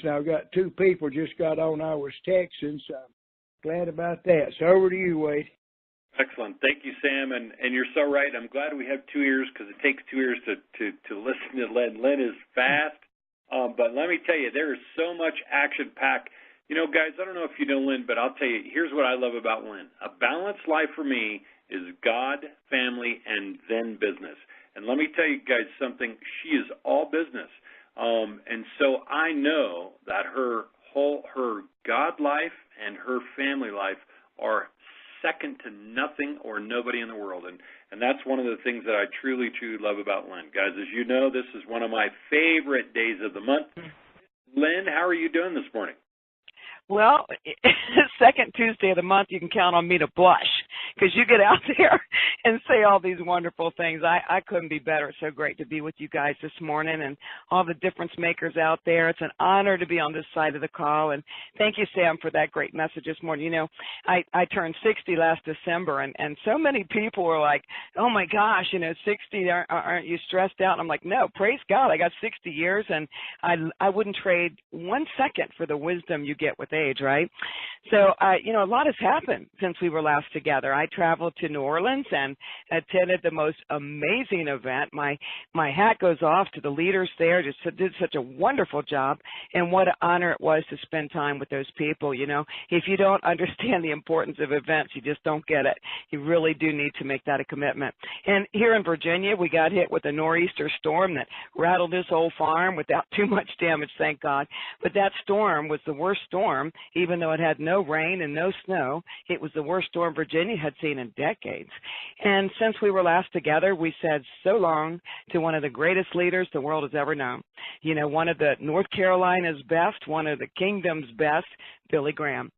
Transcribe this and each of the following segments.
Now, I've got 2 people just got on I was texting, so I'm glad about that. So over to you, Wade. Excellent. Thank you, Sam. And you're so right. I'm glad we have 2 ears because it takes 2 ears to listen to Lynn. Lynn is fast, but let me tell you, there is so much action-packed. You know, guys, I don't know if you know Lynn, but I'll tell you, here's what I love about Lynn. A balanced life for me is God, family, and then business. And let me tell you guys something. She is all business. And so I know that her God life and her family life are second to nothing or nobody in the world. And that's one of the things that I truly, truly love about Lynn. Guys, as you know, this is one of my favorite days of the month. Lynn, how are you doing this morning? Well, second Tuesday of the month, you can count on me to blush because you get out there and say all these wonderful things. I couldn't be better. It's so great to be with you guys this morning and all the difference makers out there. It's an honor to be on this side of the call. And thank you, Sam, for that great message this morning. You know, I turned 60 last December, and so many people were like, oh, my gosh, you know, 60, aren't you stressed out? And I'm like, no, praise God. I got 60 years, and I wouldn't trade 1 second for the wisdom you get with age, right? So, you know, a lot has happened since we were last together. I traveled to New Orleans and attended the most amazing event. My hat goes off to the leaders there. Just did such a wonderful job, and what an honor it was to spend time with those people. You know, if you don't understand the importance of events, you just don't get it. You really do need to make that a commitment. And here in Virginia, we got hit with a nor'easter storm that rattled this whole farm without too much damage, thank God. But that storm was the worst storm, even though it had no rain and no snow. It was the worst storm Virginia had seen in decades. And since we were last together, we said so long to one of the greatest leaders the world has ever known. You know, one of the North Carolina's best, one of the kingdom's best, Billy Graham.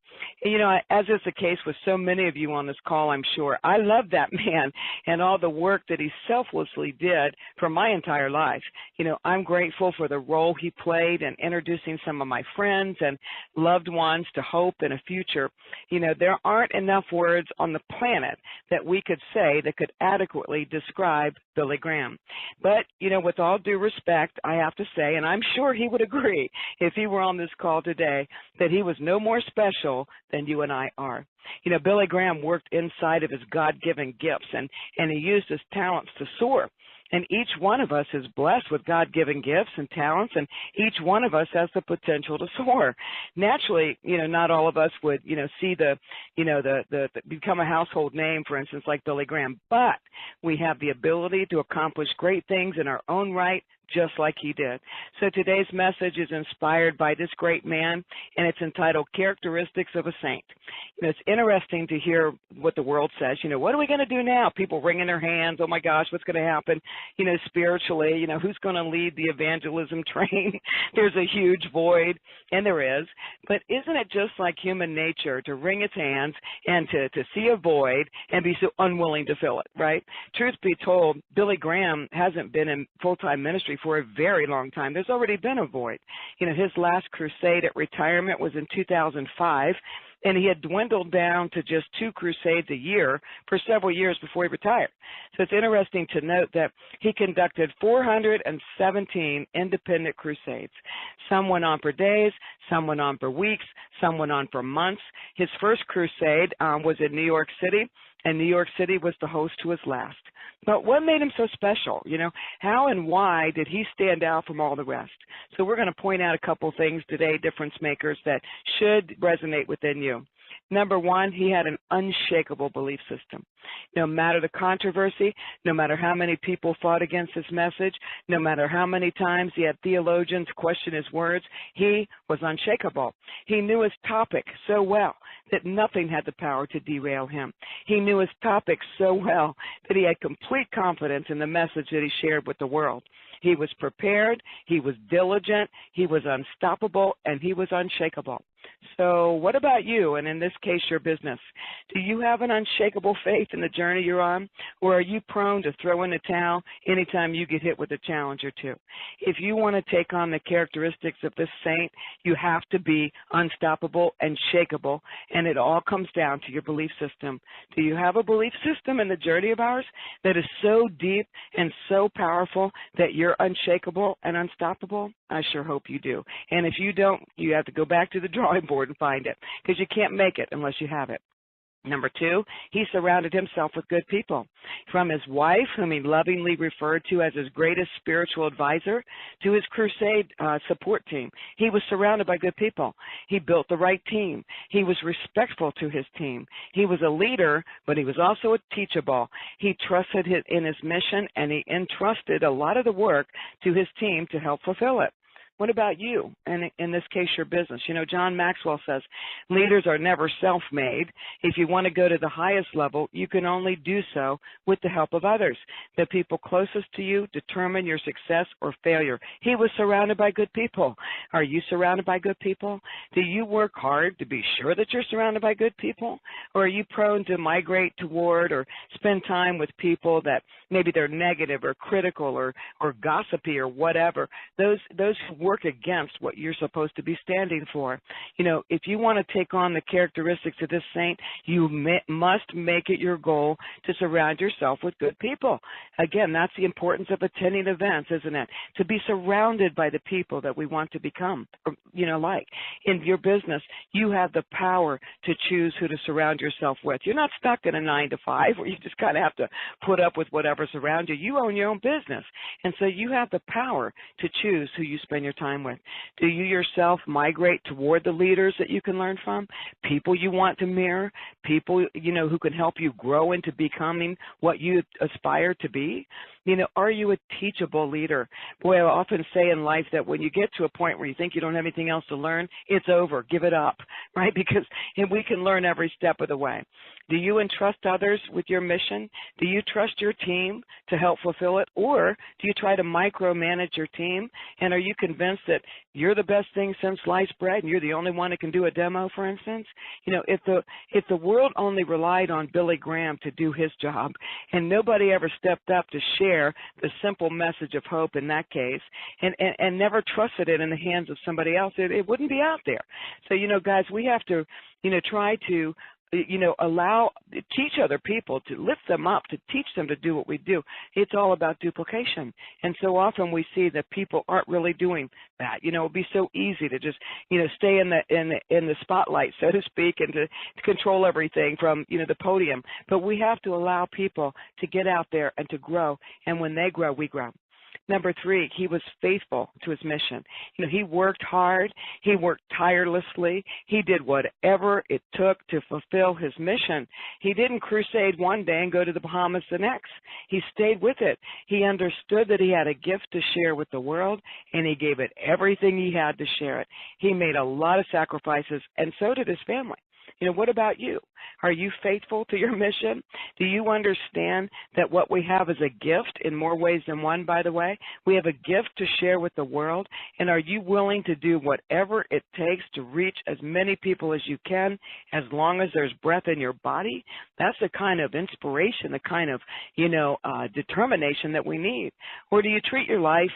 You know, as is the case with so many of you on this call, I'm sure, I love that man and all the work that he selflessly did for my entire life. You know, I'm grateful for the role he played in introducing some of my friends and loved ones to hope and a future. You know, there aren't enough words on the planet that we could say that could adequately describe Billy Graham. But, you know, with all due respect, I have to say, and I'm sure he would agree if he were on this call today, that he was no more special than you and I are. You know, Billy Graham worked inside of his God-given gifts, and he used his talents to soar. And each one of us is blessed with God-given gifts and talents, and each one of us has the potential to soar. Naturally, you know, not all of us would, you know, see the become a household name, for instance, like Billy Graham, but we have the ability to accomplish great things in our own right, just like he did. So today's message is inspired by this great man, and it's entitled Characteristics of a Saint. You know, it's interesting to hear what the world says. You know, what are we going to do now? People wringing their hands. Oh, my gosh, what's going to happen, you know, spiritually? You know, who's going to lead the evangelism train? There's a huge void, and there is. But isn't it just like human nature to wring its hands and to see a void and be so unwilling to fill it, right? Truth be told, Billy Graham hasn't been in full-time ministry for a very long time. There's already been a void. You know, his last crusade at retirement was in 2005, and he had dwindled down to just 2 crusades a year for several years before he retired. So it's interesting to note that he conducted 417 independent crusades. Some went on for days, some went on for weeks, some went on for months. His first crusade was in New York City, and New York City was the host to his last. But what made him so special? You know, how and why did he stand out from all the rest? So we're going to point out a couple things today, difference makers, that should resonate within you. Number one, he had an unshakable belief system. No matter the controversy, no matter how many people fought against his message, no matter how many times he had theologians question his words, he was unshakable. He knew his topic so well that nothing had the power to derail him. He knew his topic so well that he had complete confidence in the message that he shared with the world. He was prepared, he was diligent, he was unstoppable, and he was unshakable. So what about you, and in this case, your business? Do you have an unshakable faith in the journey you're on, or are you prone to throw in the towel anytime you get hit with a challenge or two? If you want to take on the characteristics of this saint, you have to be unstoppable and shakeable, and it all comes down to your belief system. Do you have a belief system in the journey of ours that is so deep and so powerful that you're you're unshakable and unstoppable, I sure hope you do. And if you don't, you have to go back to the drawing board and find it, because you can't make it unless you have it. Number 2, he surrounded himself with good people. From his wife, whom he lovingly referred to as his greatest spiritual advisor, to his crusade support team, he was surrounded by good people. He built the right team. He was respectful to his team. He was a leader, but he was also a teachable. He trusted in his mission, and he entrusted a lot of the work to his team to help fulfill it. What about you? And in this case, your business. You know, John Maxwell says, leaders are never self-made. If you want to go to the highest level, you can only do so with the help of others. The people closest to you determine your success or failure. He was surrounded by good people. Are you surrounded by good people? Do you work hard to be sure that you're surrounded by good people? Or are you prone to migrate toward or spend time with people that maybe they're negative or critical or gossipy or whatever? Those who work against what you're supposed to be standing for. You know, if you want to take on the characteristics of this saint, you must make it your goal to surround yourself with good people. Again, that's the importance of attending events, isn't it? To be surrounded by the people that we want to become, or, like. In your business, you have the power to choose who to surround yourself with. You're not stuck in a 9-to-5 where you just kind of have to put up with whatever's around you. You own your own business, and so you have the power to choose who you spend your time with. Do you yourself migrate toward the leaders that you can learn from, people you want to mirror, people, who can help you grow into becoming what you aspire to be? Are you a teachable leader? Boy, I often say in life that when you get to a point where you think you don't have anything else to learn, it's over. Give it up, right? Because we can learn every step of the way. Do you entrust others with your mission? Do you trust your team to help fulfill it? Or do you try to micromanage your team? And are you convinced that you're the best thing since sliced bread and you're the only one that can do a demo, for instance? If the world only relied on Billy Graham to do his job and nobody ever stepped up to share the simple message of hope in that case and never trusted it in the hands of somebody else, it wouldn't be out there. So, guys, we have to, try to teach other people, to lift them up, to teach them to do what we do. It's all about duplication. And so often we see that people aren't really doing that. It would be so easy to just, stay in the spotlight, so to speak, and to control everything from, the podium. But we have to allow people to get out there and to grow. And when they grow, we grow. Number 3, he was faithful to his mission. He worked hard. He worked tirelessly. He did whatever it took to fulfill his mission. He didn't crusade one day and go to the Bahamas the next. He stayed with it. He understood that he had a gift to share with the world, and he gave it everything he had to share it. He made a lot of sacrifices, and so did his family. What about you? Are you faithful to your mission? Do you understand that what we have is a gift in more ways than one, by the way? We have a gift to share with the world, and are you willing to do whatever it takes to reach as many people as you can as long as there's breath in your body? That's the kind of inspiration, the kind of, determination that we need. Or do you treat your life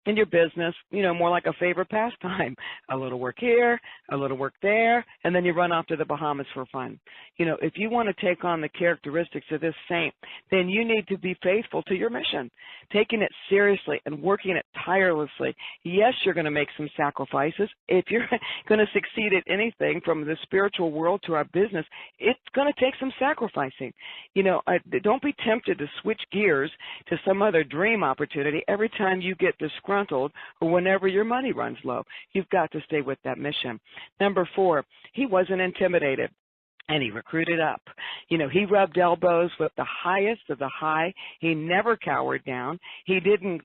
in your business, more like a favorite pastime? A little work here, a little work there, and then you run off to the Bahamas for fun. If you want to take on the characteristics of this saint, then you need to be faithful to your mission, taking it seriously and working it tirelessly. Yes, you're going to make some sacrifices. If you're going to succeed at anything from the spiritual world to our business, it's going to take some sacrificing. Don't be tempted to switch gears to some other dream opportunity every time you get disgruntled or whenever your money runs low. You've got to stay with that mission. Number 4, he wasn't intimidated. And he recruited up. He rubbed elbows with the highest of the high. He never cowered down. He didn't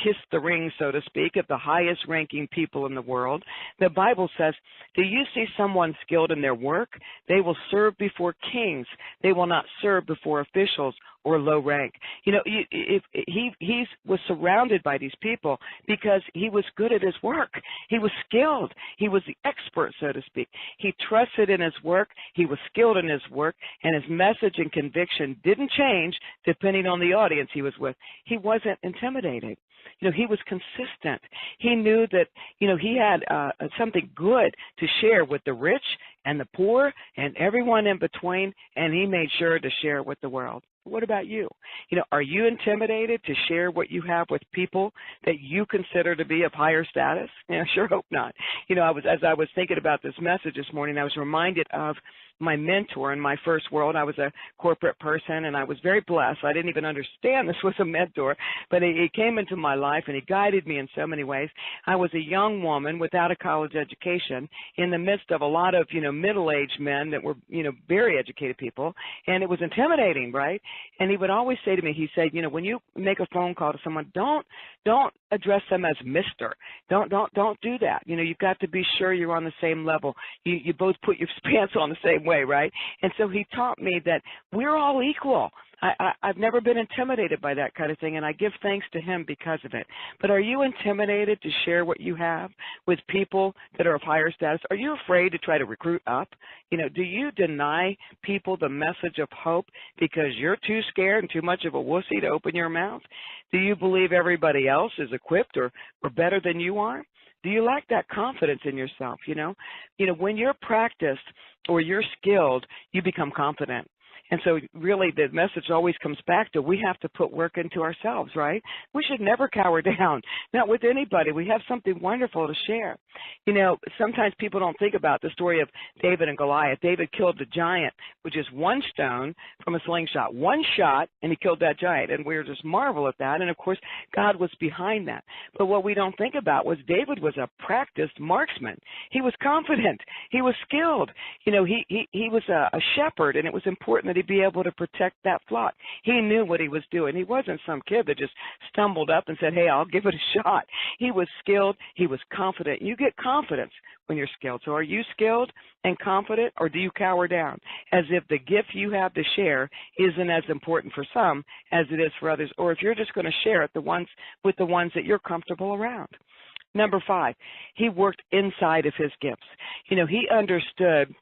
kiss the ring, so to speak, of the highest ranking people in the world. The Bible says, do you see someone skilled in their work? They will serve before kings. They will not serve before officials or low rank. If he was surrounded by these people because he was good at his work. He was skilled. He was the expert, so to speak. He trusted in his work. He was skilled in his work, and his message and conviction didn't change depending on the audience he was with. He wasn't intimidated. He was consistent. He knew that, he had something good to share with the rich and the poor and everyone in between, and he made sure to share it with the world. What about you? Are you intimidated to share what you have with people that you consider to be of higher status? I sure hope not. As I was thinking about this message this morning, I was reminded of my mentor in my first world. I was a corporate person, and I was very blessed. I didn't even understand this was a mentor, but he came into my life, and he guided me in so many ways. I was a young woman without a college education in the midst of a lot of, middle-aged men that were, very educated people, and it was intimidating, right? And he would always say to me, he said, when you make a phone call to someone, don't address them as Mr. Don't do that. You've got to be sure you're on the same level. You both put your pants on the same way, right? And so he taught me that we're all equal. I've never been intimidated by that kind of thing, and I give thanks to him because of it. But are you intimidated to share what you have with people that are of higher status? Are you afraid to try to recruit up? Do you deny people the message of hope because you're too scared and too much of a wussy to open your mouth? Do you believe everybody else is equipped or better than you are? Do you lack that confidence in yourself? When you're practiced or you're skilled, you become confident. And so really the message always comes back to we have to put work into ourselves, right? We should never cower down, not with anybody. We have something wonderful to share. Sometimes people don't think about the story of David and Goliath. David killed the giant with just one stone from a slingshot. One shot, and he killed that giant. And we just marvel at that. And, of course, God was behind that. But what we don't think about was David was a practiced marksman. He was confident. He was skilled. He was a shepherd, and it was important that he be able to protect that flock. He knew what he was doing. He wasn't some kid that just stumbled up and said, hey, I'll give it a shot. He was skilled. He was confident. You get confidence when you're skilled. So are you skilled and confident, or do you cower down as if the gift you have to share isn't as important for some as it is for others, or if you're just going to share it with the ones that you're comfortable around? Number 5, he worked inside of his gifts. He understood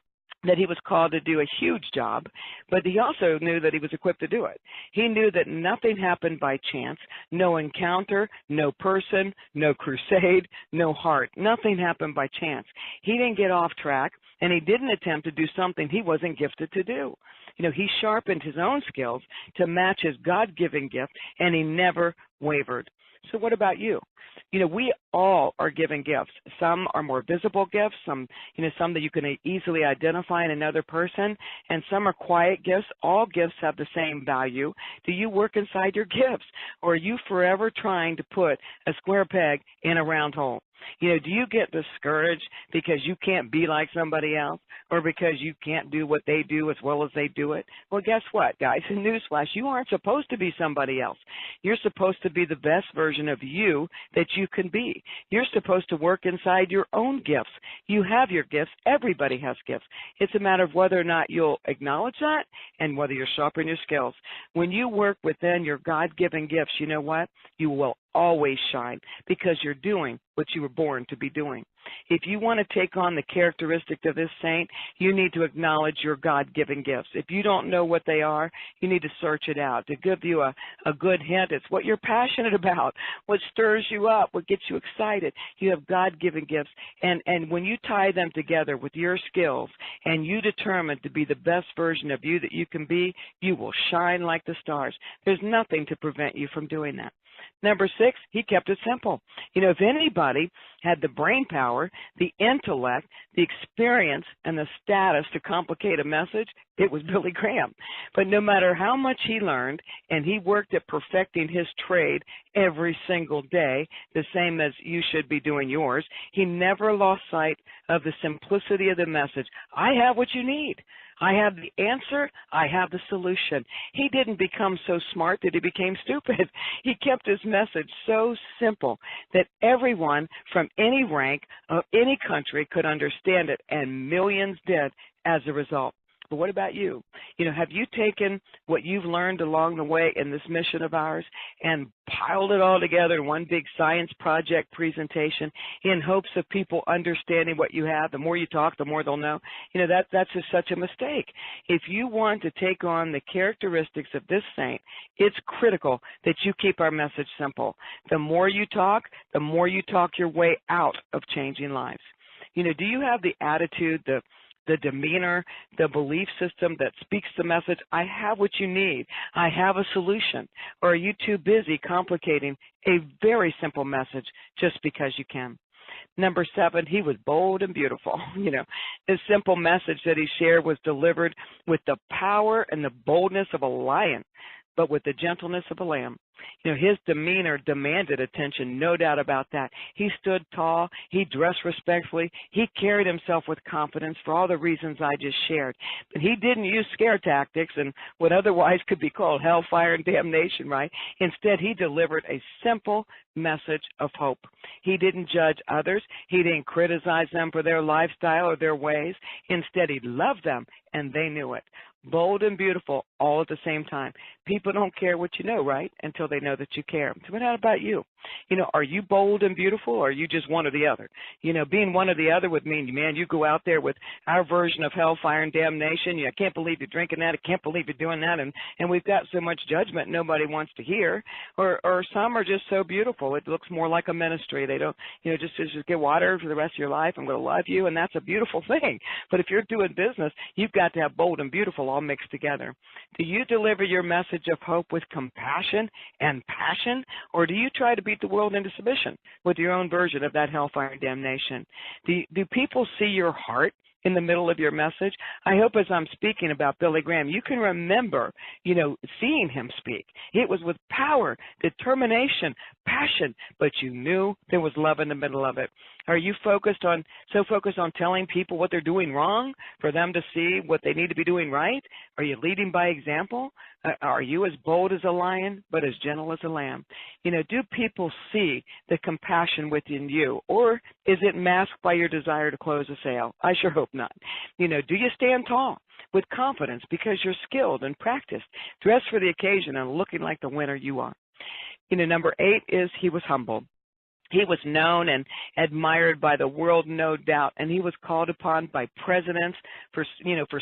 that he was called to do a huge job, but he also knew that he was equipped to do it. He knew that nothing happened by chance, no encounter, no person, no crusade, no heart. Nothing happened by chance. He didn't get off track, and he didn't attempt to do something he wasn't gifted to do. He sharpened his own skills to match his God-given gift, and he never wavered. So what about you? We all are given gifts. Some are more visible gifts, some that you can easily identify in another person, and some are quiet gifts. All gifts have the same value. Do you work inside your gifts, or are you forever trying to put a square peg in a round hole? Do you get discouraged because you can't be like somebody else, or because you can't do what they do as well as they do it? Well, guess what, guys? In newsflash, you aren't supposed to be somebody else. You're supposed to be the best version of you that you can be. You're supposed to work inside your own gifts. You have your gifts. Everybody has gifts. It's a matter of whether or not you'll acknowledge that and whether you're sharpening your skills. When you work within your God-given gifts, you know what? You will always shine because you're doing what you were born to be doing. If you want to take on the characteristics of this saint, you need to acknowledge your God-given gifts. If you don't know what they are, you need to search it out. To give you a good hint, it's what you're passionate about, what stirs you up, what gets you excited. You have God-given gifts, and when you tie them together with your skills and you determine to be the best version of you that you can be, you will shine like the stars. There's nothing to prevent you from doing that. Number 6, he kept it simple. If anybody had the brain power, the intellect, the experience, and the status to complicate a message, it was Billy Graham. But no matter how much he learned, and he worked at perfecting his trade every single day, the same as you should be doing yours, he never lost sight of the simplicity of the message. I have what you need. I have the answer. I have the solution. He didn't become so smart that he became stupid. He kept his message so simple that everyone from any rank of any country could understand it, and millions did as a result. But what about you? Have you taken what you've learned along the way in this mission of ours and piled it all together in one big science project presentation in hopes of people understanding what you have? The more you talk, the more they'll know. That's just such a mistake. If you want to take on the characteristics of this saint, it's critical that you keep our message simple. The more you talk your way out of changing lives. Do you have the attitude, the the demeanor, the belief system that speaks the message, I have what you need, I have a solution? Or are you too busy complicating a very simple message just because you can? Number 7, he was bold and beautiful. His simple message that he shared was delivered with the power and the boldness of a lion, but with the gentleness of a lamb. His demeanor demanded attention, no doubt about that. He stood tall. He dressed respectfully. He carried himself with confidence for all the reasons I just shared. But he didn't use scare tactics and what otherwise could be called hellfire and damnation, right? Instead, he delivered a simple message of hope. He didn't judge others. He didn't criticize them for their lifestyle or their ways. Instead, he loved them, and they knew it. Bold and beautiful all at the same time. People don't care what you know, right, until they know that you care. So what about you? Are you bold and beautiful, or are you just one or the other? Being one or the other would mean, man, you go out there with our version of hellfire and damnation. I can't believe you're drinking that. I can't believe you're doing that. And we've got so much judgment nobody wants to hear. Or some are just so beautiful. It looks more like a ministry. They don't, just get water for the rest of your life. I'm going to love you, and that's a beautiful thing. But if you're doing business, you've got to have bold and beautiful all mixed together. Do you deliver your message of hope with compassion and passion, or do you try to beat the world into submission with your own version of that hellfire and damnation? Do people see your heart in the middle of your message? I hope as I'm speaking about Billy Graham, you can remember, seeing him speak. It was with power, determination, passion, but you knew there was love in the middle of it. Are you focused on telling people what they're doing wrong for them to see what they need to be doing right? Are you leading by example? Are you as bold as a lion, but as gentle as a lamb? Do people see the compassion within you, or is it masked by your desire to close a sale? I sure hope not. Do you stand tall with confidence because you're skilled and practiced, dressed for the occasion and looking like the winner you are? Number 8 is he was humble. He was known and admired by the world, no doubt, and he was called upon by presidents for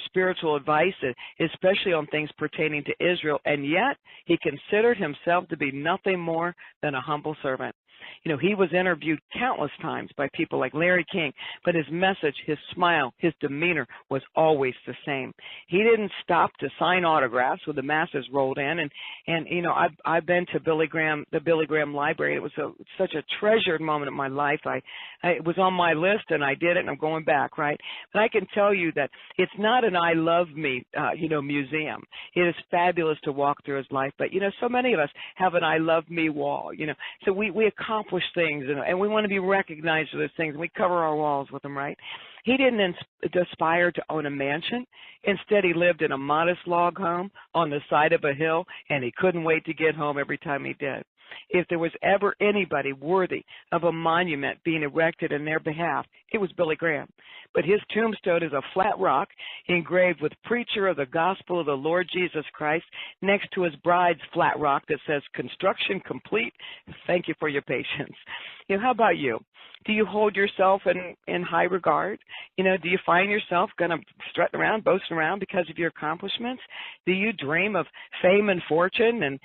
spiritual advice, especially on things pertaining to Israel, and yet he considered himself to be nothing more than a humble servant. He was interviewed countless times by people like Larry King, but his message, his smile, his demeanor was always the same. He didn't stop to sign autographs when the masses rolled in, and I've been to the Billy Graham Library. It was such a treasured moment in my life. It was on my list, and I did it, and I'm going back, right? But I can tell you that it's not an I love me, museum. It is fabulous to walk through his life, but so many of us have an I love me wall. So we accomplish things, and we want to be recognized for those things, and we cover our walls with them, right? He didn't aspire to own a mansion. Instead, he lived in a modest log home on the side of a hill, and he couldn't wait to get home every time he did. If there was ever anybody worthy of a monument being erected in their behalf, it was Billy Graham. But his tombstone is a flat rock engraved with preacher of the gospel of the Lord Jesus Christ next to his bride's flat rock that says, construction complete. Thank you for your patience. How about you? Do you hold yourself in high regard? Do you find yourself going to strut around, boasting around because of your accomplishments? Do you dream of fame and fortune and,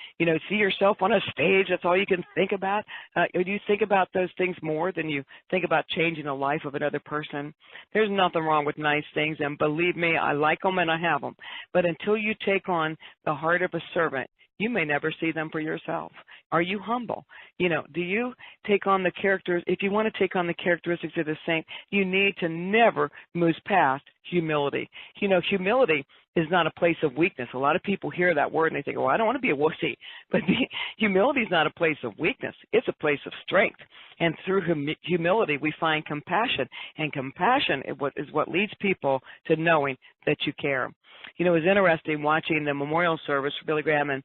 see yourself on a stage? That's all you can think about? Or do you think about those things more than you think about changing the life of another person? There's nothing wrong with nice things, and believe me, I like them and I have them. But until you take on the heart of a servant, you may never see them for yourself. Are you humble? Do you take on the characters? If you want to take on the characteristics of the saint, you need to never move past humility. Humility is not a place of weakness. A lot of people hear that word and they think, I don't want to be a wussy. But humility is not a place of weakness. It's a place of strength. And through humility, we find compassion. And compassion is what leads people to knowing that you care. It was interesting watching the memorial service for Billy Graham, and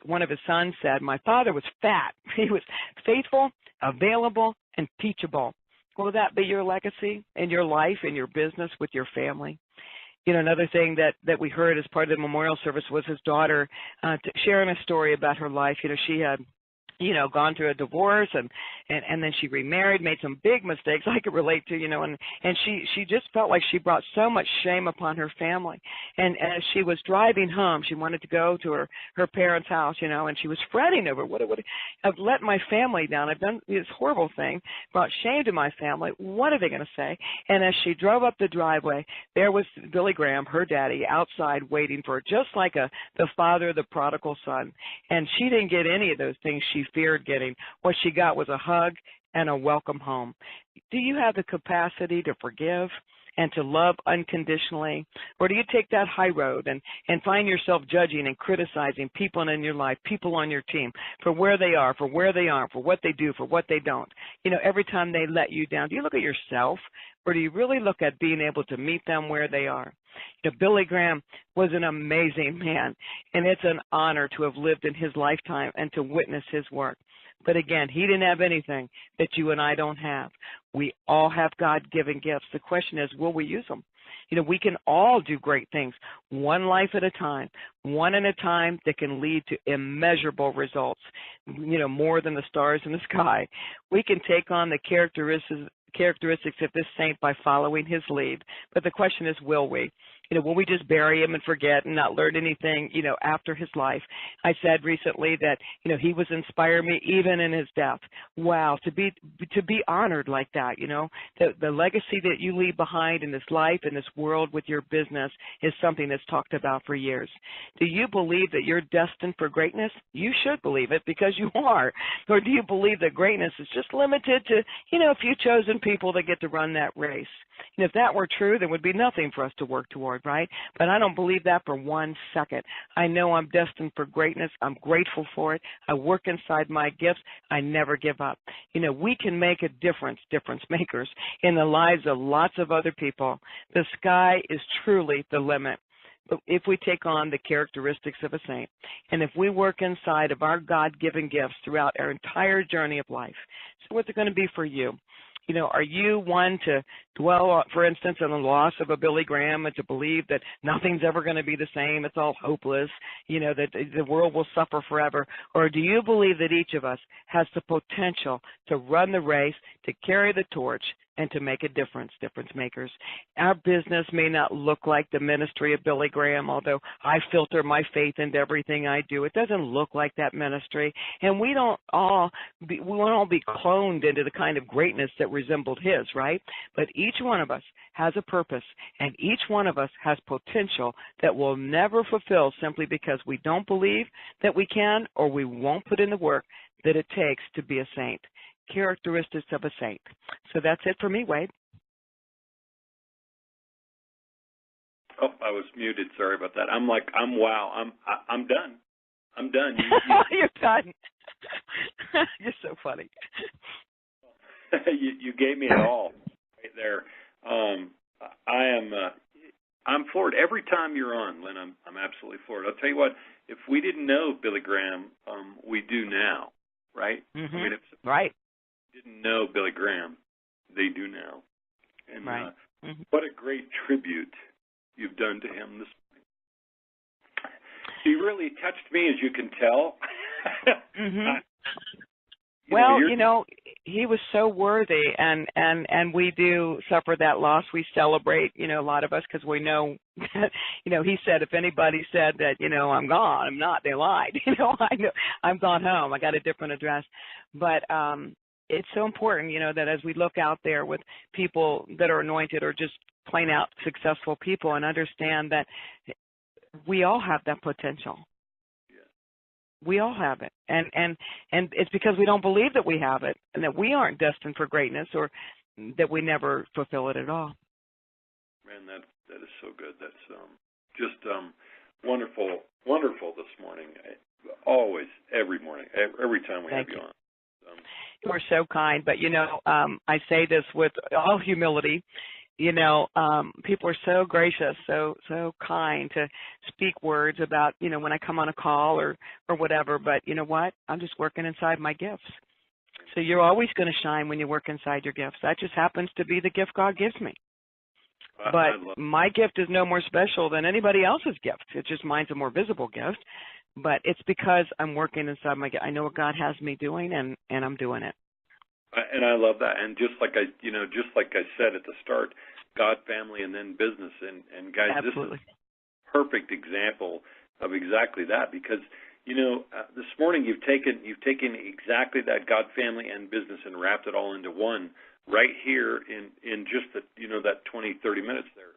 one of his sons said, "My father was fat. He was faithful, available, and teachable." Will that be your legacy in your life, in your business, with your family? Another thing that we heard as part of the memorial service was his daughter sharing a story about her life. She had gone through a divorce, and then she remarried, made some big mistakes I could relate to, and she just felt like she brought so much shame upon her family. And as she was driving home, she wanted to go to her parents' house, and she was fretting over I've let my family down. I've done this horrible thing, brought shame to my family. What are they going to say? And as she drove up the driveway, there was Billy Graham, her daddy, outside waiting for her, just like the father of the prodigal son. And she didn't get any of those things she feared getting. What she got was a hug and a welcome home. Do you have the capacity to forgive and to love unconditionally? Or do you take that high road and find yourself judging and criticizing people in your life, people on your team, for where they are, for where they aren't, for what they do, for what they don't? Every time they let you down, do you look at yourself, or do you really look at being able to meet them where they are? Billy Graham was an amazing man, and it's an honor to have lived in his lifetime and to witness his work. But again, he didn't have anything that you and I don't have. We all have God-given gifts. The question is, will we use them? We can all do great things, one life at a time, one at a time, that can lead to immeasurable results, more than the stars in the sky. We can take on the characteristics of this saint by following his lead. But the question is, will we? Will we just bury him and forget and not learn anything, after his life? I said recently that, he was inspired me even in his death. Wow, to be honored like that, the legacy that you leave behind in this life, in this world with your business, is something that's talked about for years. Do you believe that you're destined for greatness? You should believe it, because you are. Or do you believe that greatness is just limited to, a few chosen people that get to run that race? If that were true, there would be nothing for us to work toward, right? But I don't believe that for 1 second. I know I'm destined for greatness. I'm grateful for it. I work inside my gifts. I never give up. We can make a difference makers, in the lives of lots of other people. The sky is truly the limit. But if we take on the characteristics of a saint, and if we work inside of our God-given gifts throughout our entire journey of life, so what's it going to be for you? Are you one to dwell, for instance, on the loss of a Billy Graham, and to believe that nothing's ever going to be the same, it's all hopeless, that the world will suffer forever? Or do you believe that each of us has the potential to run the race, to carry the torch, and to make a difference makers? Our business may not look like the ministry of Billy Graham, although I filter my faith into everything I do. It doesn't look like that ministry, and we won't all be cloned into the kind of greatness that resembled his, right? But each one of us has a purpose, and each one of us has potential that we'll never fulfill simply because we don't believe that we can, or we won't put in the work that it takes to be a saint. Characteristics of a saint. So that's it for me, Wade. Oh, I was muted. Sorry about that. I'm done. I'm done. You're done. You're so funny. You gave me it all right there. I'm floored every time you're on, Lynn. I'm absolutely floored. I'll tell you what. If we didn't know Billy Graham, we do now, right? Mm-hmm. I mean, right. Didn't know Billy Graham, they do now. And right. Mm-hmm. What a great tribute you've done to him this morning. He really touched me, as you can tell. Mm-hmm. He was so worthy, and we do suffer that loss. We celebrate, a lot of us, because we know that, he said, if anybody said that, I'm gone, I'm not, they lied. I know I'm gone home. I got a different address. But it's so important, that as we look out there with people that are anointed or just plain out successful people, and understand that we all have that potential. We all have it, and it's because we don't believe that we have it, and that we aren't destined for greatness, or that we never fulfill it at all. Man, that is so good. That's just wonderful this morning. Always, every morning, every time we have you on. You are so kind, but I say this with all humility. People are so gracious, so kind to speak words about, when I come on a call or whatever. But you know what? I'm just working inside my gifts. So you're always going to shine when you work inside your gifts. That just happens to be the gift God gives me. But my gift is no more special than anybody else's gift. It's just mine's a more visible gift. But it's because I'm working inside my gift. I know what God has me doing, and I'm doing it. And I love that. And just like I said at the start, God, family, and then business. And guys, Absolutely. this is a perfect example of exactly that, because this morning you've taken exactly that, God, family, and business, and wrapped it all into one right here in just that 20, 30 minutes there.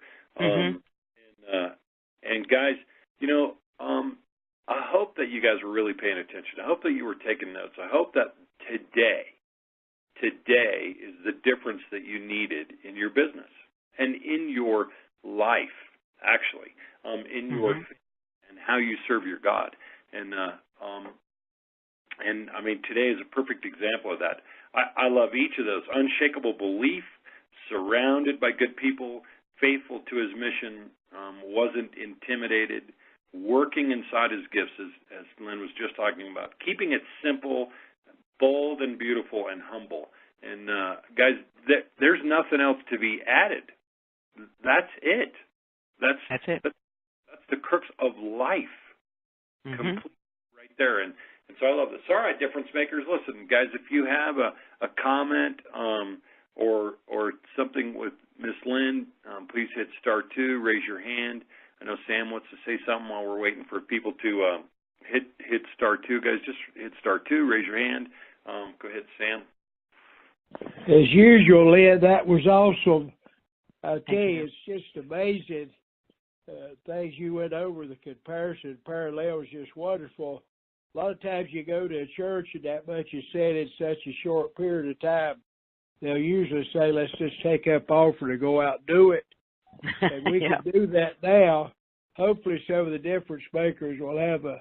And guys, I hope that you guys were really paying attention. I hope that you were taking notes. I hope that today is the difference that you needed in your business and in your life, actually, in your and how you serve your God. And I mean, today is a perfect example of that. I love each of those. Unshakable belief, surrounded by good people, faithful to his mission, wasn't intimidated, working inside his gifts, as Lynn was just talking about, keeping it simple, bold and beautiful and humble. And guys, there's nothing else to be added. That's it. That's it. That's the crux of life, complete right there. And so I love this. All right, difference makers. Listen, guys, if you have a comment or something with Miss Lynn, please hit *2. Raise your hand. I know Sam wants to say something while we're waiting for people to hit *2. Guys, just hit *2. Raise your hand. Go ahead, Sam. As usual, Lynn, that was awesome. I tell you, it's just amazing things you went over. The comparison parallel is just wonderful. A lot of times you go to a church and that much is said in such a short period of time. They'll usually say, let's just take up offer to go out and do it. And we can do that now. Hopefully some of the difference makers will have a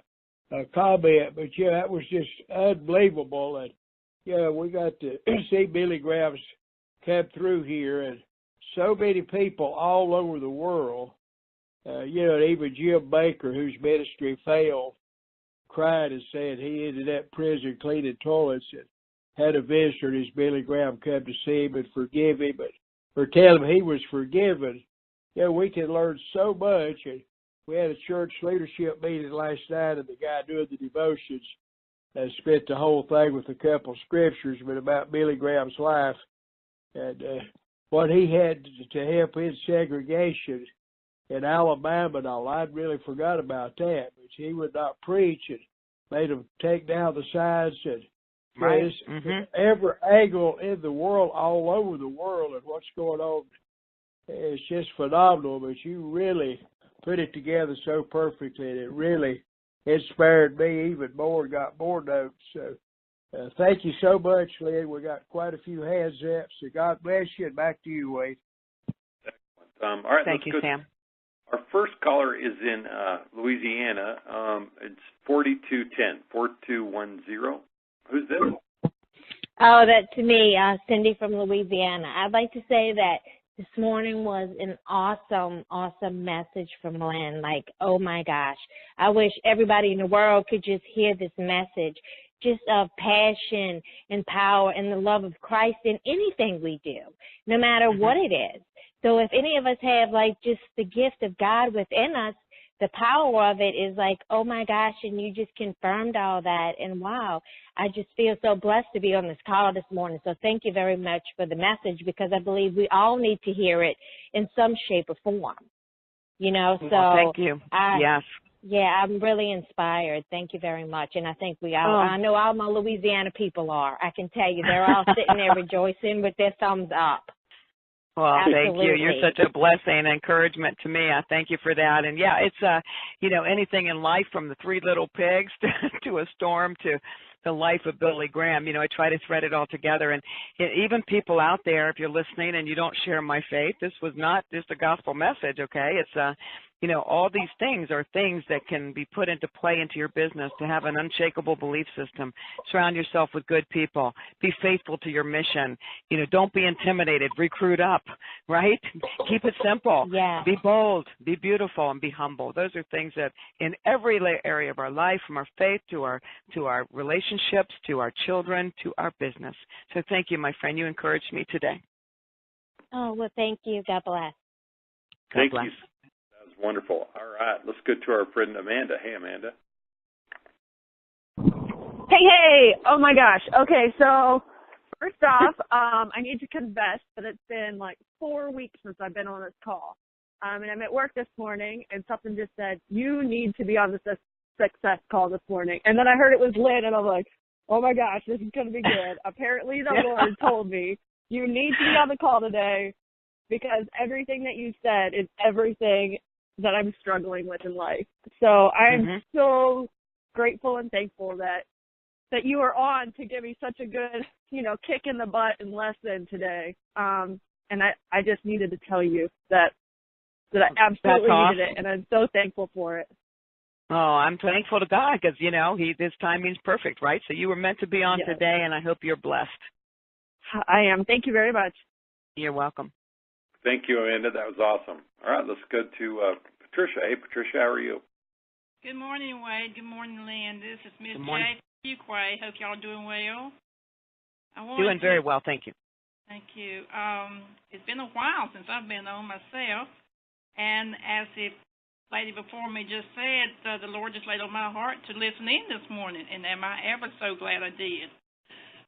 comment. But, yeah, that was just unbelievable. And, yeah, we got to see Billy Graham's come through here. And so many people all over the world, even Jim Baker, whose ministry failed, cried and said he ended up prison cleaning toilets and had a visitor, his Billy Graham, come to see him and forgive him, or tell him he was forgiven. We can learn so much. And we had a church leadership meeting last night, and the guy doing the devotions spent the whole thing with a couple of scriptures, but about Billy Graham's life and what he had to help in segregation in Alabama and all. I'd really forgot about that. But he would not preach and made them take down the signs and every angle in the world, all over the world, and what's going on. It's just phenomenal. But you really put it together so perfectly, and it really inspired me even more and got more notes. So thank you so much, Lynn. We got quite a few hands up. So God bless you, and back to you, Wade. Excellent. All right, thank you, Sam. Our first caller is in Louisiana. It's 4210, 4210. Who's this? Oh, that's me, Cindy from Louisiana. I'd like to say that this morning was an awesome, awesome message from Lynn. Like, oh my gosh. I wish everybody in the world could just hear this message, just of passion and power and the love of Christ in anything we do, no matter what it is. So if any of us have like just the gift of God within us, the power of it is like, oh my gosh, and you just confirmed all that. And wow, I just feel so blessed to be on this call this morning. So thank you very much for the message, because I believe we all need to hear it in some shape or form. So well, thank you. Yes. Yeah, I'm really inspired. Thank you very much. And I think we all, I know all my Louisiana people are. I can tell you, they're all sitting there rejoicing with their thumbs up. Well, Absolutely. Thank you. You're such a blessing and encouragement to me. I thank you for that. And yeah, it's anything in life, from the Three Little Pigs to a storm to the life of Billy Graham. I try to thread it all together. And even people out there, if you're listening and you don't share my faith, this was not just a gospel message, okay? It's all these things are things that can be put into play into your business, to have an unshakable belief system. Surround yourself with good people. Be faithful to your mission. Don't be intimidated. Recruit up, right? Keep it simple. Yeah. Be bold, be beautiful, and be humble. Those are things that in every area of our life, from our faith to our relationships, to our children, to our business. So thank you, my friend. You encouraged me today. Oh, well, thank you. God bless. Thank you. Wonderful. All right, let's go to our friend Amanda. Hey, Amanda. Hey. Oh, my gosh. Okay, so First off, I need to confess that it's been like 4 weeks since I've been on this call. And I'm at work this morning, and something just said, you need to be on the success call this morning. And then I heard it was Lynn, and I'm like, oh, my gosh, this is going to be good. Apparently the Lord told me, you need to be on the call today because everything that you said is everything that I'm struggling with in life. So I'm so grateful and thankful that you are on to give me such a good, kick in the butt and lesson today. And I just needed to tell you that I absolutely needed it, and I'm so thankful for it. Oh, I'm thankful to God because, his timing's perfect, right? So you were meant to be on today, and I hope you're blessed. I am. Thank you very much. You're welcome. Thank you, Amanda. That was awesome. All right, let's go to Patricia. Hey, Patricia, how are you? Good morning, Wade. Good morning, Lynn. This is Miss J. Fuquay. Hope y'all doing well. Doing very well, thank you. Thank you. It's been a while since I've been on myself, and as the lady before me just said, the Lord just laid on my heart to listen in this morning, and am I ever so glad I did.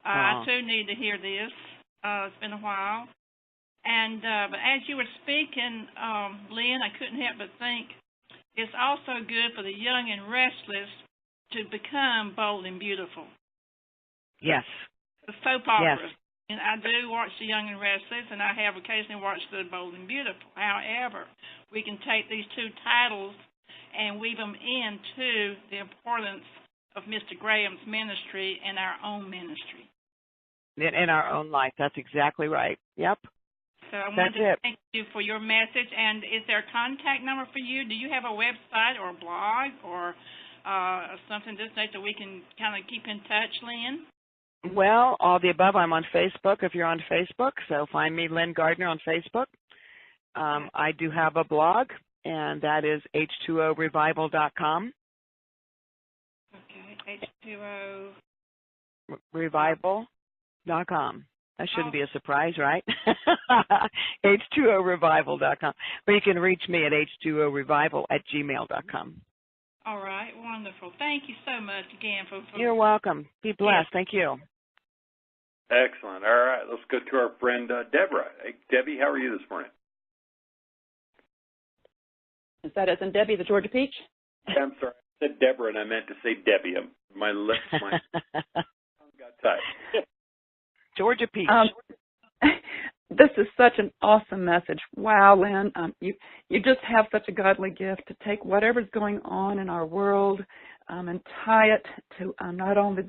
I, too, need to hear this. It's been a while. And but as you were speaking, Lynn, I couldn't help but think it's also good for the young and restless to become bold and beautiful. Yes. The soap opera. Yes. And I do watch The Young and Restless, and I have occasionally watched The Bold and Beautiful. However, we can take these two titles and weave them into the importance of Mr. Graham's ministry and our own ministry. In our own life. That's exactly right. Yep. So I want to thank you for your message. And is there a contact number for you? Do you have a website or a blog or something just so we can kind of keep in touch, Lynn? Well, all the above. I'm on Facebook if you're on Facebook. So find me, Lynn Gardner, on Facebook. I do have a blog, and that is h2orevival.com. Okay, H2O. Revival.com. That shouldn't be a surprise, right? h2orevival.com. But you can reach me at h2orevival@gmail.com. All right, wonderful. Thank you so much again for You're welcome. Be blessed. Thank you. Excellent. All right, let's go to our friend Deborah. Hey, Debbie, how are you this morning? Is that as in Debbie, the Georgia Peach? I'm sorry. I said Deborah, and I meant to say Debbie. My lips, my tongue got tight. Georgia Peach. This is such an awesome message. Wow, Lynn, you just have such a godly gift to take whatever's going on in our world and tie it to not only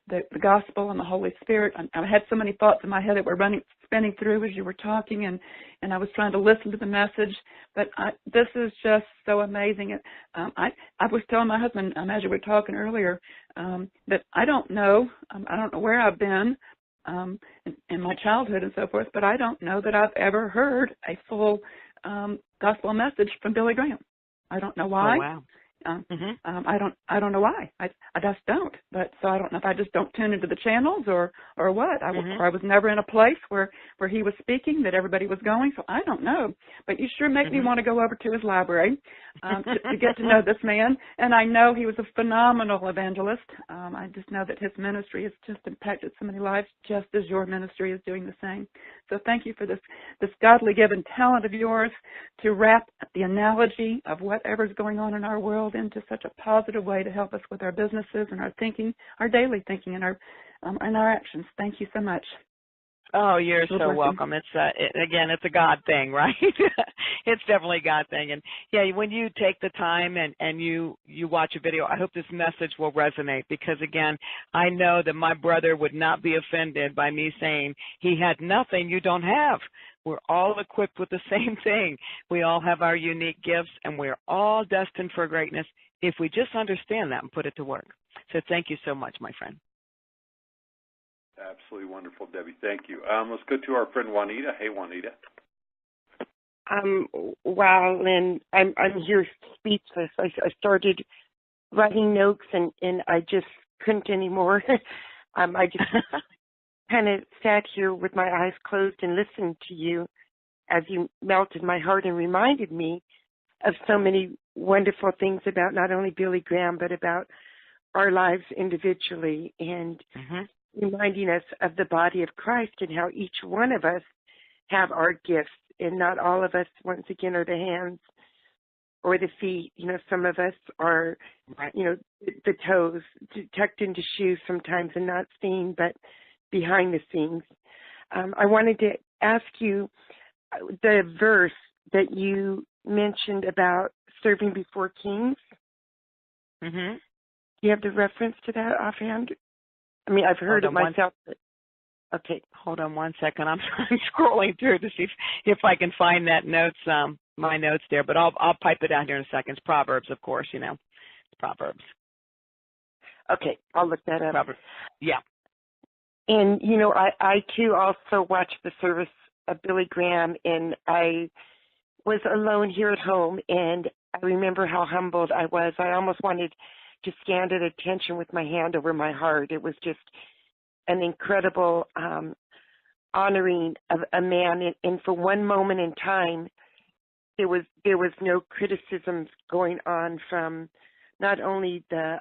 the gospel and the Holy Spirit. I had so many thoughts in my head that were spinning through as you were talking, and I was trying to listen to the message. But this is just so amazing. I was telling my husband, as you were talking earlier, that I don't know where I've been in my childhood and so forth, but I don't know that I've ever heard a full gospel message from Billy Graham. I don't know why. Oh, wow. I don't know why. I just don't. But so I don't know if I just don't tune into the channels or what. I was never in a place where he was speaking that everybody was going. So I don't know. But you sure make me want to go over to his library to get to know this man. And I know he was a phenomenal evangelist. I just know that his ministry has just impacted so many lives, just as your ministry is doing the same. So thank you for this godly given talent of yours to wrap the analogy of whatever's going on in our world into such a positive way to help us with our businesses and our thinking, our daily thinking, and our actions. Thank you so much. Oh, you're so welcome. It's again, it's a God thing, right? It's definitely a God thing. And yeah, when you take the time and you watch a video, I hope this message will resonate because again, I know that my brother would not be offended by me saying he had nothing you don't have. We're all equipped with the same thing. We all have our unique gifts and we're all destined for greatness if we just understand that and put it to work. So thank you so much, my friend. Absolutely wonderful, Debbie. Thank you. Let's go to our friend Juanita. Hey, Juanita. Wow, Lynn, I'm here speechless. I started writing notes and I just couldn't anymore. I just kind of sat here with my eyes closed and listened to you as you melted my heart and reminded me of so many wonderful things about not only Billy Graham but about our lives individually. And reminding us of the body of Christ and how each one of us have our gifts, and not all of us, once again, are the hands or the feet. Some of us are, the toes tucked into shoes sometimes and not seen, but behind the scenes. I wanted to ask you the verse that you mentioned about serving before kings. Mm-hmm. Do you have the reference to that offhand? I mean, I've heard it myself. But, okay. Hold on one second. I'm scrolling through to see if I can find that notes, my notes there. But I'll pipe it out here in a second. It's Proverbs, of course. It's Proverbs. Okay, I'll look that up. Proverbs. Yeah. And I too also watched the service of Billy Graham, and I was alone here at home, and I remember how humbled I was. I almost wanted to stand at attention with my hand over my heart. It was just an incredible honoring of a man, and for one moment in time, there was no criticisms going on from not only the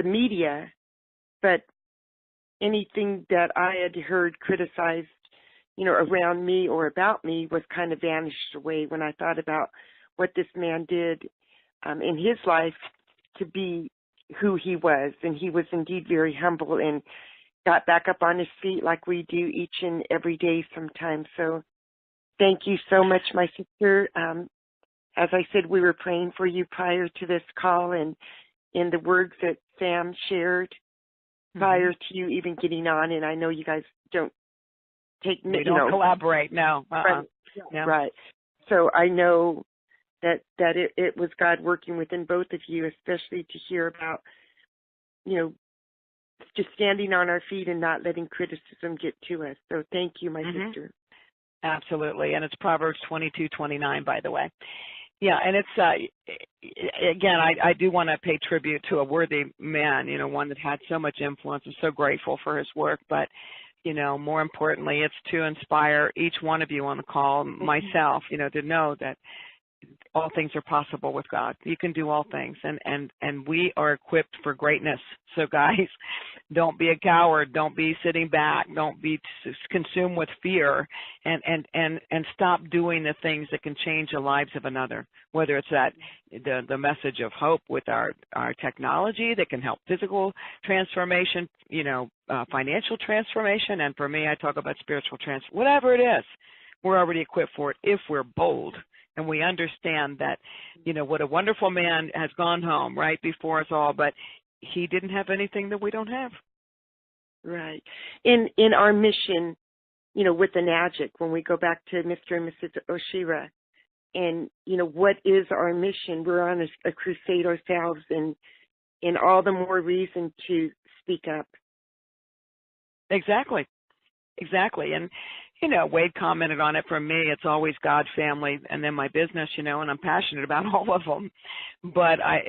media, but anything that I had heard criticized, around me or about me was kind of vanished away when I thought about what this man did in his life to be who he was. And he was indeed very humble and got back up on his feet like we do each and every day sometimes. So thank you so much, my sister. As I said, we were praying for you prior to this call, and in the words that Sam shared prior to you even getting on, and I know you guys don't we don't collaborate, no. Right. No. Right. So I know that it was God working within both of you, especially to hear about, just standing on our feet and not letting criticism get to us. So thank you, my sister. Absolutely. And it's Proverbs 22:29, by the way. Yeah, and it's, again, I do want to pay tribute to a worthy man, one that had so much influence. I'm so grateful for his work, but, more importantly, it's to inspire each one of you on the call, myself, to know that all things are possible with God. You can do all things, and we are equipped for greatness. So, guys, don't be a coward. Don't be sitting back. Don't be consumed with fear, and stop doing the things that can change the lives of another. Whether it's the message of hope with our technology that can help physical transformation, financial transformation, and for me, I talk about spiritual transformation. Whatever it is, we're already equipped for it if we're bold. And we understand that, what a wonderful man has gone home right before us all, but he didn't have anything that we don't have. Right. In our mission, with the NAGIC, when we go back to Mr. and Mrs. Oshira, and, what is our mission? We're on a crusade ourselves, and all the more reason to speak up. Exactly. And, Wade commented on it. For me, it's always God, family, and then my business, and I'm passionate about all of them. But I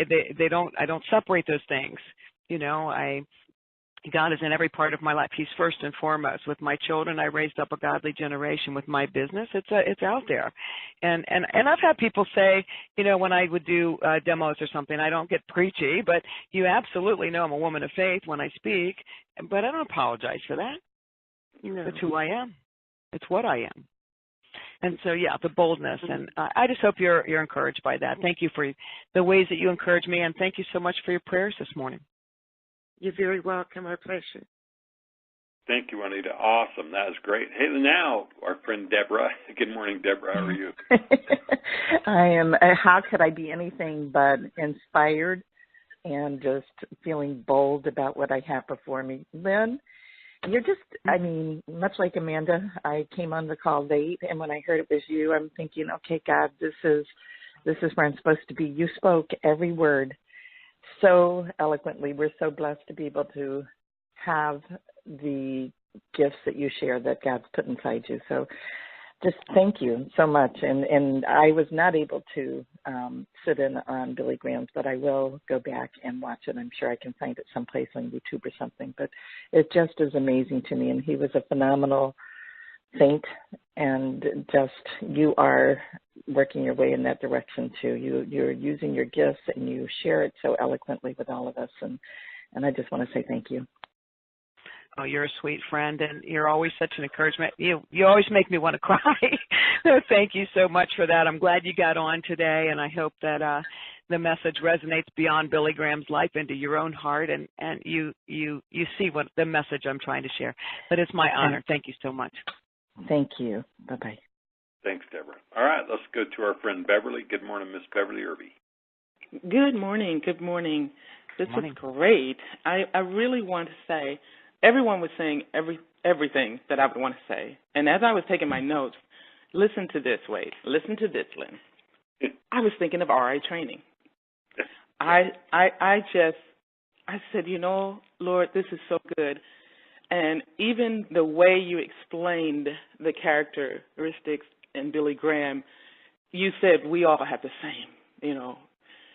don't separate those things. God is in every part of my life. He's first and foremost. With my children, I raised up a godly generation. With my business, it's out there. And I've had people say, when I would do demos or something, I don't get preachy, but you absolutely know I'm a woman of faith when I speak, but I don't apologize for that. No. It's who I am. It's what I am. And so, yeah, the boldness. And I just hope you're encouraged by that. Thank you for the ways that you encourage me, and thank you so much for your prayers this morning. You're very welcome. Our pleasure. Thank you, Juanita. Awesome. That was great. Hey, now, our friend Deborah. Good morning, Deborah. How are you? I am. How could I be anything but inspired and just feeling bold about what I have before me? Lynn, you're just, much like Amanda, I came on the call late, and when I heard it was you, I'm thinking, okay, God, this is where I'm supposed to be. You spoke every word so eloquently. We're so blessed to be able to have the gifts that you share that God's put inside you. So just thank you so much. And I was not able to sit in on Billy Graham's, but I will go back and watch it. I'm sure I can find it someplace on YouTube or something. But it just is amazing to me. And he was a phenomenal saint, and just you are working your way in that direction too. You're using your gifts, and you share it so eloquently with all of us. And I just want to say thank you. Oh, you're a sweet friend, and you're always such an encouragement. You always make me want to cry. So thank you so much for that. I'm glad you got on today, and I hope that the message resonates beyond Billy Graham's life into your own heart, and you see what the message I'm trying to share. But it's my honor. Thank you so much. Thank you. Bye-bye. Thanks, Deborah. All right, let's go to our friend Beverly. Good morning, Miss Beverly Irby. Good morning. Good morning. This morning. is great. I really want to say, everyone was saying everything that I would want to say. And as I was taking my notes, listen to this, Wade. Listen to this, Lynn. I was thinking of RI training. I said, Lord, this is so good. And even the way you explained the characteristics in Billy Graham, you said we all have the same,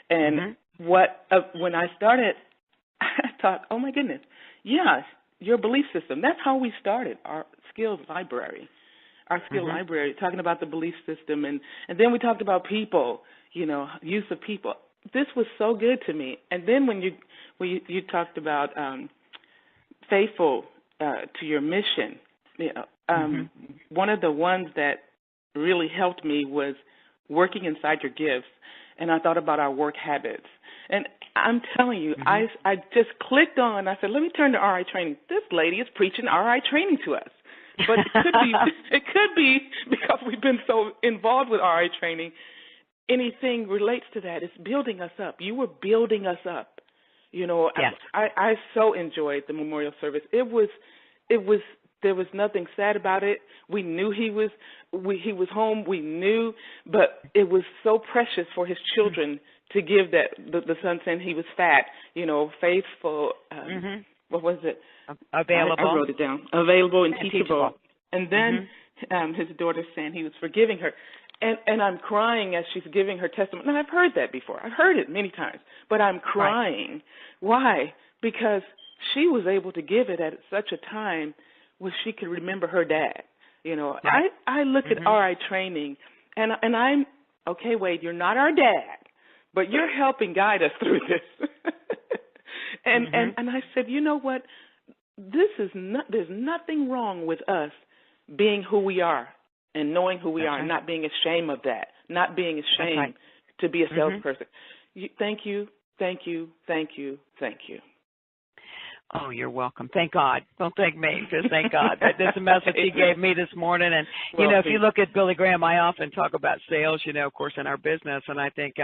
And when I started, I thought, oh, my goodness, yes, your belief system. That's how we started our skills library. Library, talking about the belief system. And then we talked about people, use of people. This was so good to me. And then when you talked about faithful to your mission, one of the ones that really helped me was working inside your gifts. And I thought about our work habits. And I'm telling you, I just clicked on, I said, let me turn to RI training. This lady is preaching RI training to us. But it could be because we've been so involved with RI training, anything relates to that. It's building us up. You were building us up. Yes. I so enjoyed the memorial service. There was nothing sad about it. We knew he was home. We knew, but it was so precious for his children to give that. The son saying he was fat, faithful. What was it? Available. I wrote it down. Available and teachable. And then his daughter saying he was forgiving her. And I'm crying as she's giving her testimony. Now, I've heard that before. I've heard it many times. But I'm crying. Right. Why? Because she was able to give it at such a time when she could remember her dad. Right. I look at RI training, and I'm, okay, Wade, you're not our dad, but you're helping guide us through this. And I said, you know what? There's nothing wrong with us being who we are and knowing who we are and not being ashamed of that, not being ashamed to be a salesperson. Thank you, thank you, thank you, thank you. Oh, you're welcome. Thank God. Don't thank me. Just thank God. That's a message he gave me this morning. And, if you look at Billy Graham, I often talk about sales, of course, in our business. And I think,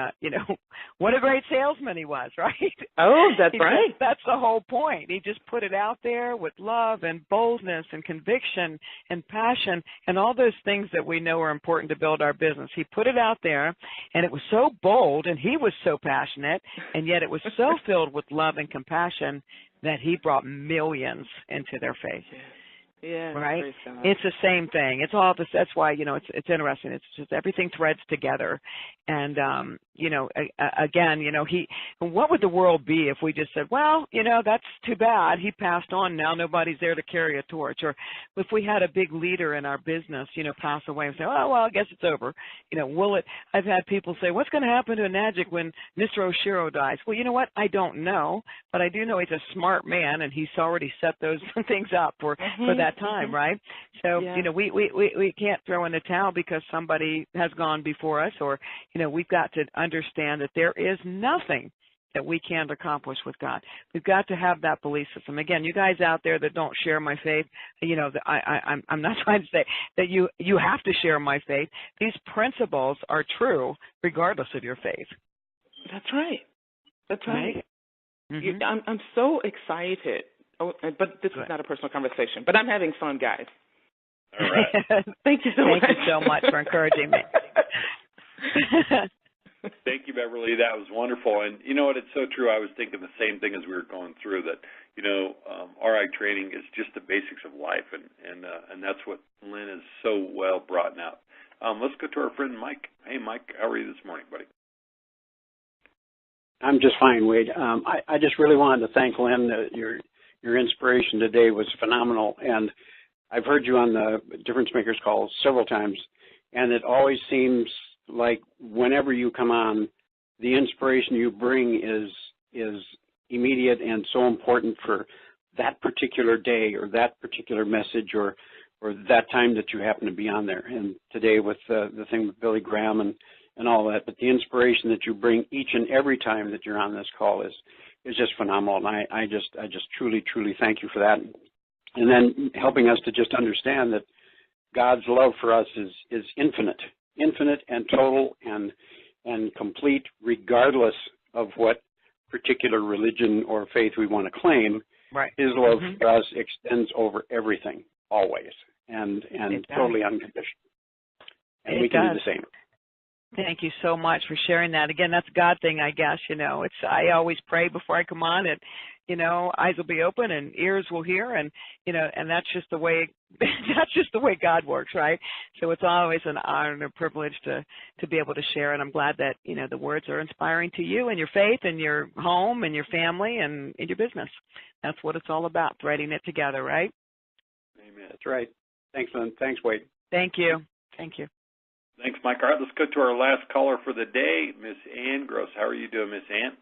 what a great salesman he was, right? Oh, that's right. That's the whole point. He just put it out there with love and boldness and conviction and passion and all those things that we know are important to build our business. He put it out there, and it was so bold, and he was so passionate, and yet it was so filled with love and compassion that he brought millions into their faith. Yeah. Right? It's the same thing. It's all this. That's why, it's interesting. It's just everything threads together. And, again, what would the world be if we just said, well, that's too bad. He passed on now. Nobody's there to carry a torch. Or if we had a big leader in our business, pass away and say, oh, well, I guess it's over. I've had people say, what's going to happen to Nagic when Mr. Oshiro dies? Well, you know what? I don't know, but I do know he's a smart man, and he's already set those things up for that time, right? So, we can't throw in the towel because somebody has gone before us, or, we've got to understand that there is nothing that we can't accomplish with God. We've got to have that belief system. Again, you guys out there that don't share my faith, I'm not trying to say that you have to share my faith. These principles are true regardless of your faith. That's right. That's right. Mm-hmm. I'm so excited. Oh, but this is not a personal conversation. But I'm having fun, guys. All right. Thank you so much. Thank you so much for encouraging me. Thank you, Beverly. That was wonderful. And you know what? It's so true. I was thinking the same thing as we were going through that. RI training is just the basics of life, and that's what Lynn is so well brought out. Let's go to our friend Mike. Hey, Mike, how are you this morning, buddy? I'm just fine, Wade. I just really wanted to thank Lynn. Your inspiration today was phenomenal, and I've heard you on the Difference Makers calls several times, and it always seems like whenever you come on, the inspiration you bring is immediate and so important for that particular day or that particular message or that time that you happen to be on there. And today with the thing with Billy Graham and all that, but the inspiration that you bring each and every time that you're on this call is just phenomenal. And I just truly, truly thank you for that. And then helping us to just understand that God's love for us is infinite and total and complete, regardless of what particular religion or faith we want to claim. Right. His love for us extends over everything, always, and totally unconditional. And we can do the same. Thank you so much for sharing that. Again, that's a God thing, I guess. I always pray before I come on, and eyes will be open and ears will hear, and and that's just the way God works, right? So it's always an honor and a privilege to be able to share, and I'm glad that the words are inspiring to you and your faith and your home and your family and in your business. That's what it's all about, threading it together, right? Amen. That's right. Thanks, Lynn. Thanks, Wade. Thank you. Thank you. Thanks, Mike. All right, let's go to our last caller for the day, Miss Ann Gross. How are you doing, Miss Ann?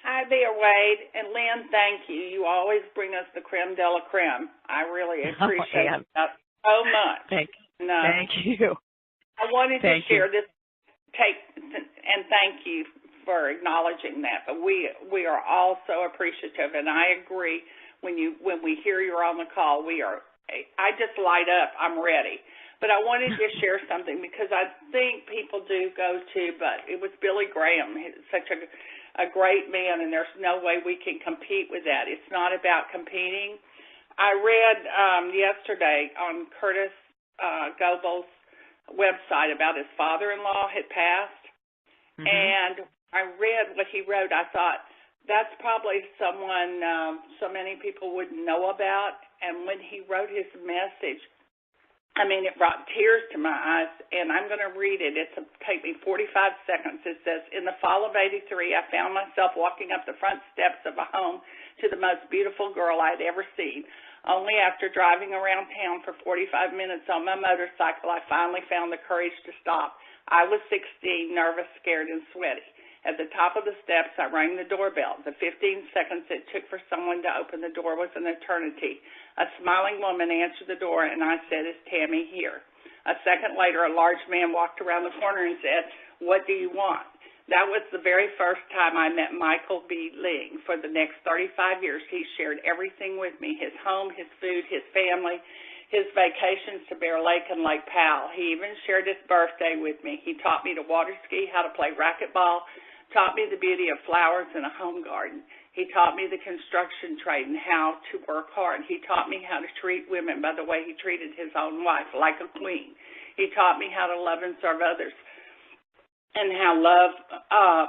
Hi there, Wade. And Lynn, thank you. You always bring us the creme de la creme. I really appreciate that so much. Thank you. I wanted to share this and thank you for acknowledging that. But we are all so appreciative, and I agree. When we hear you're on the call, I just light up. I'm ready. But I wanted to share something because I think people do go to, but it was Billy Graham. He's such a great man, and there's no way we can compete with that. It's not about competing. I read yesterday on Curtis Gobel's website about his father-in-law had passed, and I read what he wrote. I thought, that's probably someone so many people wouldn't know about, and when he wrote his message, it brought tears to my eyes, and I'm going to read it. It'll take me 45 seconds. It says, in the fall of '83, I found myself walking up the front steps of a home to the most beautiful girl I had ever seen. Only after driving around town for 45 minutes on my motorcycle, I finally found the courage to stop. I was 16, nervous, scared, and sweaty. At the top of the steps, I rang the doorbell. The 15 seconds it took for someone to open the door was an eternity. A smiling woman answered the door, and I said, is Tammy here? A second later, a large man walked around the corner and said, what do you want? That was the very first time I met Michael B. Ling. For the next 35 years, he shared everything with me, his home, his food, his family, his vacations to Bear Lake and Lake Powell. He even shared his birthday with me. He taught me to water ski, how to play racquetball, taught me the beauty of flowers in a home garden. He taught me the construction trade and how to work hard. He taught me how to treat women by the way he treated his own wife, like a queen. He taught me how to love and serve others and how to love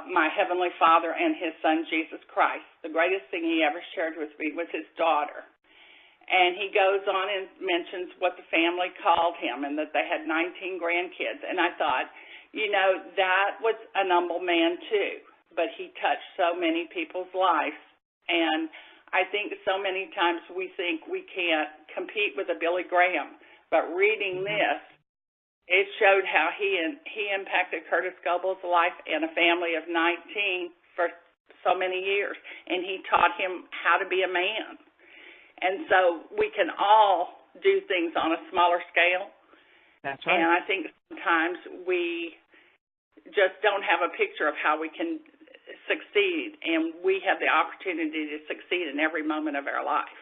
my Heavenly Father and His Son, Jesus Christ. The greatest thing he ever shared with me was his daughter. And he goes on and mentions what the family called him and that they had 19 grandkids. And I thought, that was an humble man too, but he touched so many people's lives. And I think so many times we think we can't compete with a Billy Graham, but reading this, it showed how he impacted Curtis Gobel's life and a family of 19 for so many years, and he taught him how to be a man. And so we can all do things on a smaller scale. That's right. And I think sometimes we just don't have a picture of how we can succeed, and we have the opportunity to succeed in every moment of our life.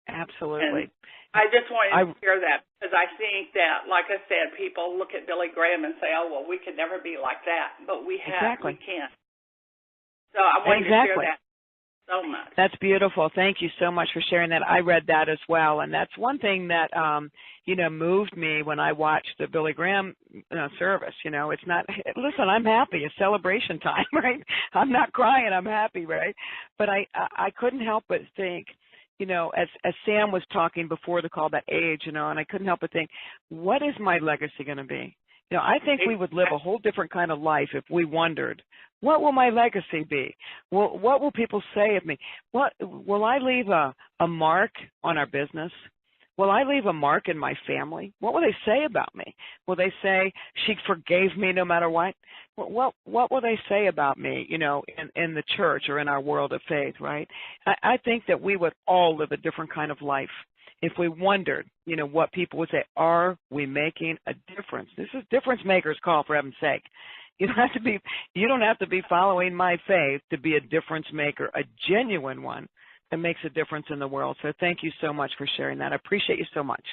Absolutely. And I just wanted to share that because I think that, like I said, people look at Billy Graham and say, oh, well, we could never be like that, but we can. So I wanted to share that. So much. That's beautiful. Thank you so much for sharing that. I read that as well, and that's one thing that moved me when I watched the Billy Graham service. It's not, listen, I'm happy. It's celebration time, right? I'm not crying. I'm happy, right? But I couldn't help but think, as Sam was talking before the call, that age, and I couldn't help but think, what is my legacy going to be? I think we would live a whole different kind of life if we wondered, what will my legacy be? What will people say of me? Will I leave a mark on our business? will I leave a mark in my family? What will they say about me? Will they say she forgave me no matter what? What will they say about me, you know, in the church or in our world of faith, right? I think that we would all live a different kind of life if we wondered, you know, what people would say. Are we making a difference? This is Difference Makers Call, for heaven's sake. You don't have to be following my faith to be a difference maker, a genuine one that makes a difference in the world. So thank you so much for sharing that. I appreciate you so much.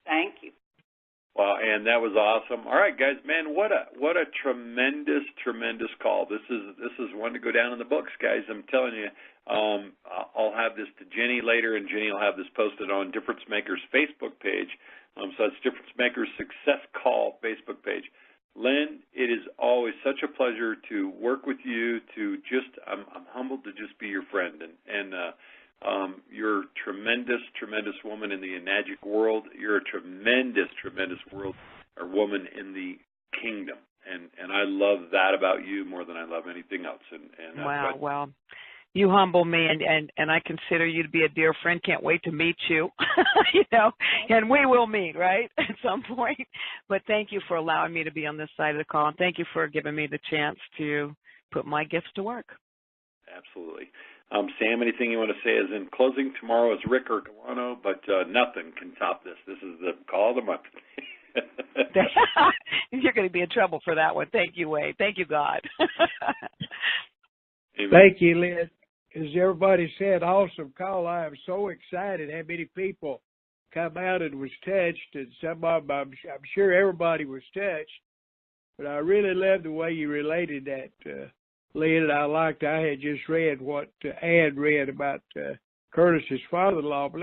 Thank you. Well, and that was awesome. All right, guys, man, what a tremendous call. This is one to go down in the books, guys. I'm telling you. I'll have this to Jenny later, and Jenny will have this posted on Difference Makers Facebook page. So it's Difference Makers Success Call Facebook page. Lynn, it is always such a pleasure to work with you. I'm humbled to just be your friend, and you're a tremendous woman in the Enagic world. You're a tremendous woman in the kingdom, and I love that about you more than I love anything else. And wow, well, you humble me, and I consider you to be a dear friend. Can't wait to meet you, you know, and we will meet, right, at some point. But thank you for allowing me to be on this side of the call, and thank you for giving me the chance to put my gifts to work. Absolutely. Sam, anything you want to say as in closing? Tomorrow is Rick or Delano, but nothing can top this. This is the call of the month. You're going to be in trouble for that one. Thank you, Wade. Thank you, God. Thank you, Lynn. As everybody said, awesome call. I am so excited how many people come out and was touched, and some of them, I'm sure everybody was touched. But I really love the way you related that, Lynn, and I had just read what Ann read about Curtis's father-in-law. But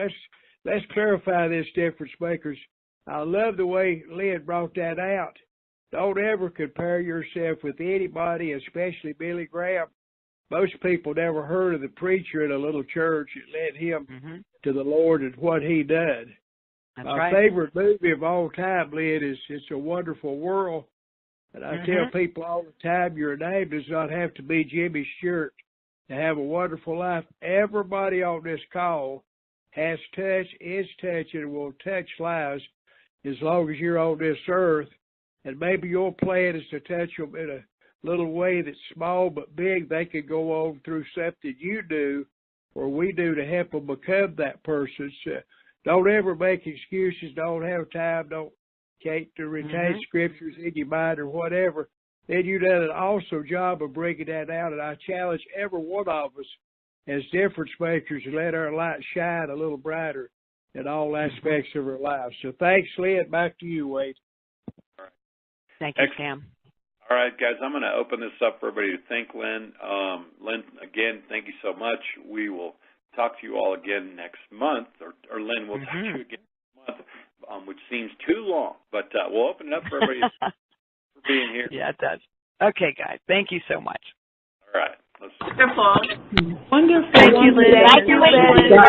let's clarify this, Difference Makers. I love the way Lynn brought that out. Don't ever compare yourself with anybody, especially Billy Graham. Most people never heard of the preacher in a little church that led him to the Lord and what he did. That's My right. favorite movie of all time, Lynn, is It's a Wonderful World. And I tell people all the time, your name does not have to be Jimmy Stewart to have a wonderful life. Everybody on this call has touched, is touching, and will touch lives as long as you're on this earth. And maybe your plan is to touch them in a little way that's small but big. They could go on through something you do or we do to help them become that person. So don't ever make excuses. Don't have time. Can't retain scriptures in your mind or whatever. Then you've done an awesome job of bringing that out. And I challenge every one of us as difference makers to let our light shine a little brighter in all aspects of our lives. So thanks, Lynn. Back to you, Wade. All right. Thank you, Sam. All right, guys, I'm going to open this up for everybody to thank Lynn. Lynn, again, thank you so much. We will talk to you all again next month, or Lynn will talk to you again next month, which seems too long. But we'll open it up for everybody for being here. Yeah, it does. Okay, guys, thank you so much. All right. Wonderful. Thank you, Lynn.